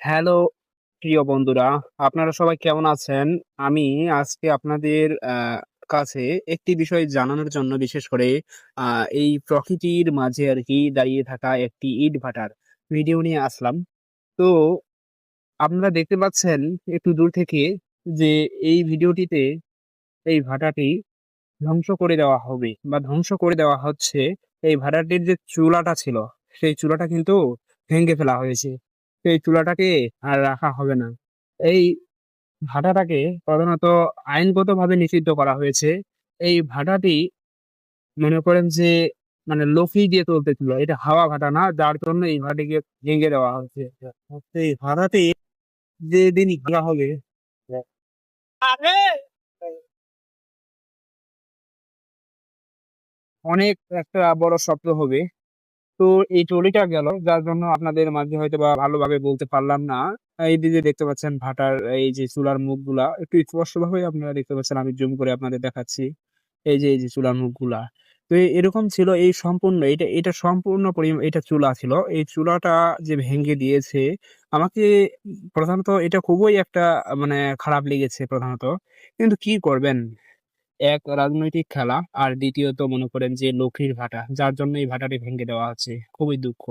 Hello প্রিয় বন্ধুরা, আপনারা সবাই কেমন আছেন? আমি আজকে আপনাদের কাছে একটি বিষয় জানানোর জন্য বিশেষ করে আ এই প্রকৃতির মাঝে আরকি দাঁড়িয়ে থাকা একটি ইটভাটার ভিডিও নিয়ে আসলাম। তো আপনারা দেখতে পাচ্ছেন একটু দূর থেকে যে এই ভিডিওটিতে এই ভাটাটি ধ্বংস করে দেওয়া হবে বা ধ্বংস করে দেওয়া হচ্ছে। এই ভাটাটির যে চুলাটা ছিল, সেই চুলাটা কিন্তু ভেঙে ফেলা হয়েছে। সেই চুলাটাকে আর রাখা হবে না। এই ভাটাটাকে প্রধানত আইনগতভাবে নিষিদ্ধ করা হয়েছে। এই ভাটাটি মনে করেন যে মানে লোকই দিয়ে চলতেছিল। এটা হাওয়া ভাটা না, যার জন্য এই ভাটাটিকে ভেঙে দেওয়া হচ্ছে। এই ভাটাটি যেদিন ভাঙা হবে অনেক একটা বড় শব্দ হবে। তো এই ট্রলিটা গেল, যার জন্য আপনাদের মাঝে হয়তোবা ভালোভাবে বলতে পারলাম না। এই যে দেখতে পাচ্ছেন ভাটার এই যে চুলার মুখগুলা একটু স্পষ্টভাবে আপনারা দেখতে পাচ্ছেন। আমি জুম করে আপনাদের দেখাচ্ছি। এই যে চুলার মুখগুলা। তো এরকম ছিল এই সম্পূর্ণ এটা সম্পূর্ণ এটা চুলা ছিল। এই চুলাটা যে ভেঙে দিয়েছে আমাকে প্রধানত এটা খুবই একটা মানে খারাপ লেগেছে প্রধানত। কিন্তু কি করবেন? এক রাজনৈতিক খেলা আর দ্বিতীয়ত মনে করেন যে লক্ষ্মীর ভাটা, যার জন্য এই ভাটাটি ভেঙে দেওয়া হচ্ছে। খুবই দুঃখ।